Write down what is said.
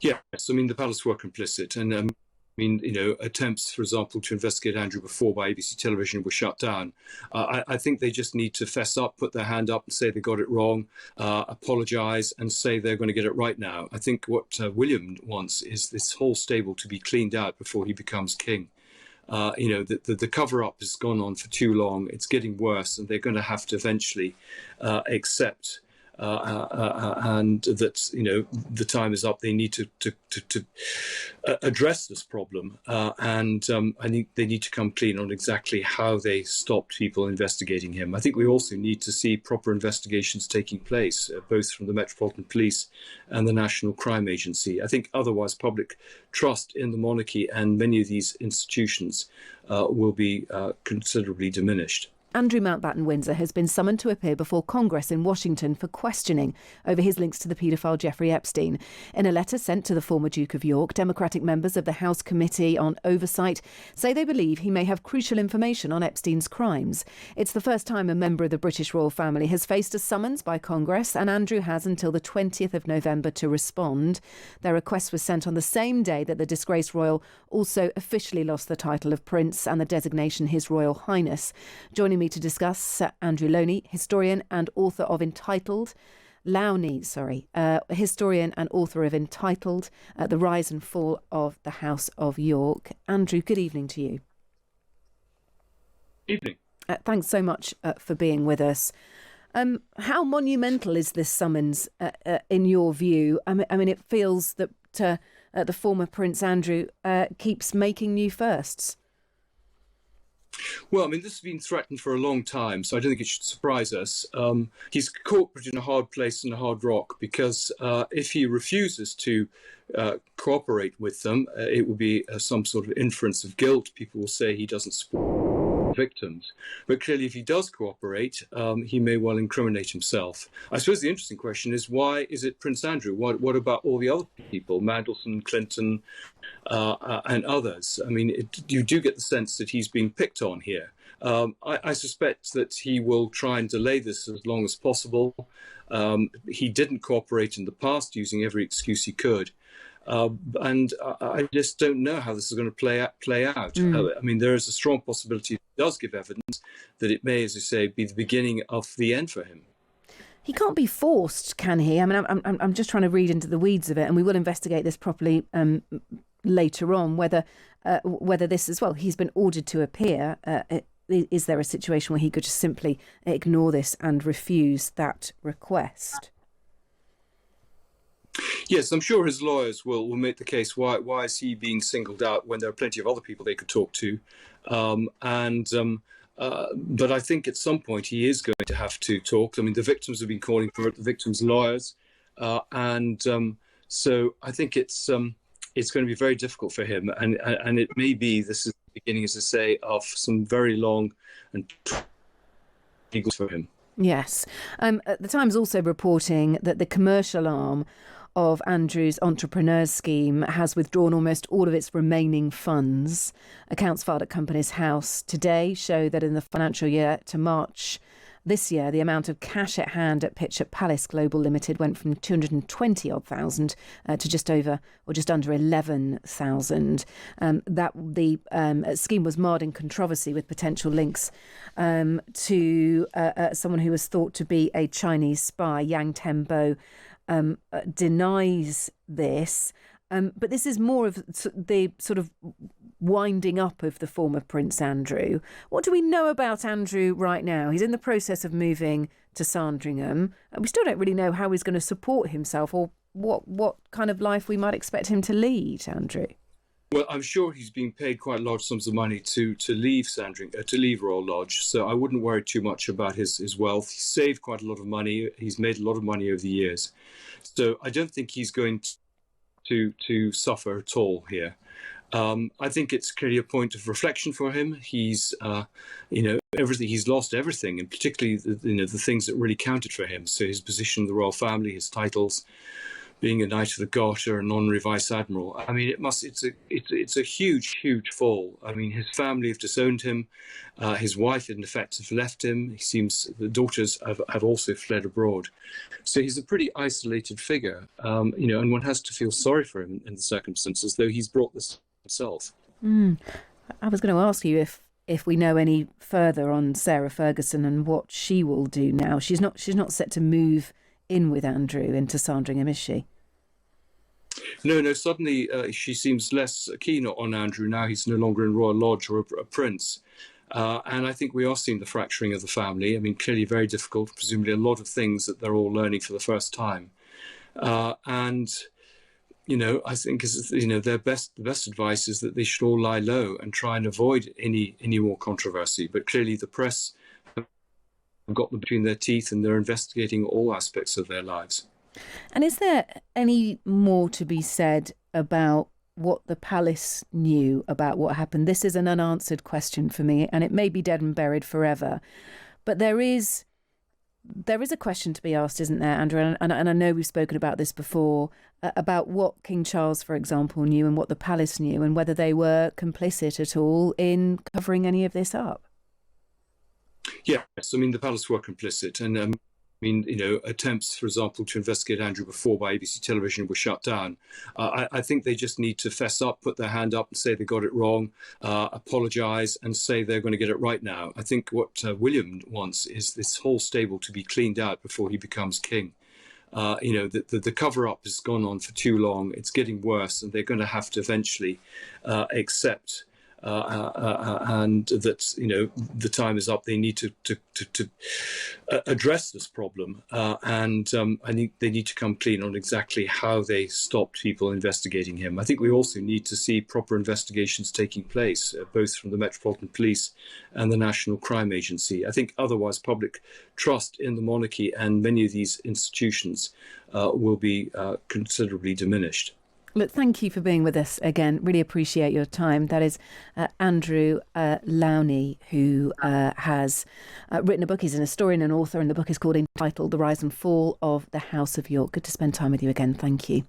Yes, I mean, the palace were complicit. And attempts, for example, to investigate Andrew before by ABC Television were shut down. I think they just need to fess up, put their hand up and say they got it wrong, apologise and say they're going to get it right now. I think what William wants is this whole stable to be cleaned out before he becomes king. The cover-up has gone on for too long. It's getting worse, and they're going to have to eventually accept and that the time is up. They need to address this problem, and they need to come clean on exactly how they stopped people investigating him. I think we also need to see proper investigations taking place, both from the Metropolitan Police and the National Crime Agency. I think otherwise public trust in the monarchy and many of these institutions will be considerably diminished. Andrew Mountbatten-Windsor has been summoned to appear before Congress in Washington for questioning over his links to the paedophile Jeffrey Epstein. In a letter sent to the former Duke of York, Democratic members of the House Committee on Oversight say they believe he may have crucial information on Epstein's crimes. It's the first time a member of the British royal family has faced a summons by Congress, and Andrew has until the 20th of November to respond. Their request was sent on the same day that the disgraced royal also officially lost the title of Prince and the designation His Royal Highness. Joining me to discuss, Andrew Lownie, historian and author of Entitled, historian and author of Entitled, The Rise and Fall of the House of York. Andrew, good evening to you. Evening. Thanks so much for being with us. How monumental is this summons in your view? I mean, it feels that the former Prince Andrew keeps making new firsts. Well, I mean, this has been threatened for a long time, so I don't think it should surprise us. He's caught in a hard place and a hard rock because if he refuses to cooperate with them, it will be some sort of inference of guilt. People will say he doesn't support victims. But clearly, if he does cooperate, he may well incriminate himself. I suppose the interesting question is, why is it Prince Andrew? What about all the other people, Mandelson, Clinton, and others? I mean, you do get the sense that he's being picked on here. I suspect that he will try and delay this as long as possible. He didn't cooperate in the past, using every excuse he could. And I just don't know how this is going to play out. I mean, there is a strong possibility if he does give evidence that it may, as you say, be the beginning of the end for him. He can't be forced, can he? I mean, I'm just trying to read into the weeds of it, and we will investigate this properly later on, whether this as well, he's been ordered to appear. Is there a situation where he could just simply ignore this and refuse that request? Yes, I'm sure his lawyers will make the case. Why is he being singled out when there are plenty of other people they could talk to? But I think at some point he is going to have to talk. I mean, the victims have been calling for it, the victims' lawyers. So I think it's going to be very difficult for him. And it may be this is the beginning, as I say, of some very long and legal for him. Yes. The Times also reporting that the commercial arm of Andrew's entrepreneurs scheme has withdrawn almost all of its remaining funds. Accounts filed at Companies House today show that in the financial year to March this year, the amount of cash at hand at Pitchett Palace Global Limited went from 220,000 to just over or just under 11,000. That the scheme was marred in controversy with potential links to someone who was thought to be a Chinese spy. Yang Tenbo denies this. But this is more of the sort of winding up of the former Prince Andrew. What do we know about Andrew right now? He's in the process of moving to Sandringham. We still don't really know how he's going to support himself or what kind of life we might expect him to lead, Andrew. Well, I'm sure he's being paid quite large sums of money to leave Sandringham, to leave Royal Lodge. So I wouldn't worry too much about his wealth. He saved quite a lot of money. He's made a lot of money over the years. So I don't think he's going to suffer at all here. I think it's clearly a point of reflection for him. He's, everything. He's lost everything, and particularly the things that really counted for him. So his position in the royal family, his titles. being a Knight of the Garter, an honorary Vice Admiral. I mean, it's a huge fall. I mean, his family have disowned him. His wife, in effect, has left him. He seems the daughters have also fled abroad. So he's a pretty isolated figure, and one has to feel sorry for him in the circumstances, though he's brought this himself. I was going to ask you if we know any further on Sarah Ferguson and what she will do now. She's not set to move in with Andrew into Sandringham, is she? No. Suddenly, she seems less keen on Andrew now. He's no longer in Royal Lodge or a prince. And I think we are seeing the fracturing of the family. I mean, clearly very difficult, presumably a lot of things that they're all learning for the first time. And I think the best advice is that they should all lie low and try and avoid any more controversy. But clearly the press have got them between their teeth and they're investigating all aspects of their lives. And is there any more to be said about what the palace knew about what happened? This is an unanswered question for me, and it may be dead and buried forever. But there is a question to be asked, isn't there, Andrew? And I know we've spoken about this before, about what King Charles, for example, knew and what the palace knew, and whether they were complicit at all in covering any of this up. Yes, I mean, the palace were complicit. And attempts, for example, to investigate Andrew before by ABC Television were shut down. I think they just need to fess up, put their hand up and say they got it wrong, apologise and say they're going to get it right now. I think what William wants is this whole stable to be cleaned out before he becomes king. The cover-up has gone on for too long. It's getting worse, and they're going to have to eventually accept and that the time is up. They need to address this problem, and I think they need to come clean on exactly how they stopped people investigating him. I think we also need to see proper investigations taking place, both from the Metropolitan Police and the National Crime Agency. I think otherwise public trust in the monarchy and many of these institutions will be considerably diminished. Look, thank you for being with us again. Really appreciate your time. That is Andrew Lownie, who has written a book. He's an historian and author, and the book is entitled The Rise and Fall of the House of York. Good to spend time with you again. Thank you.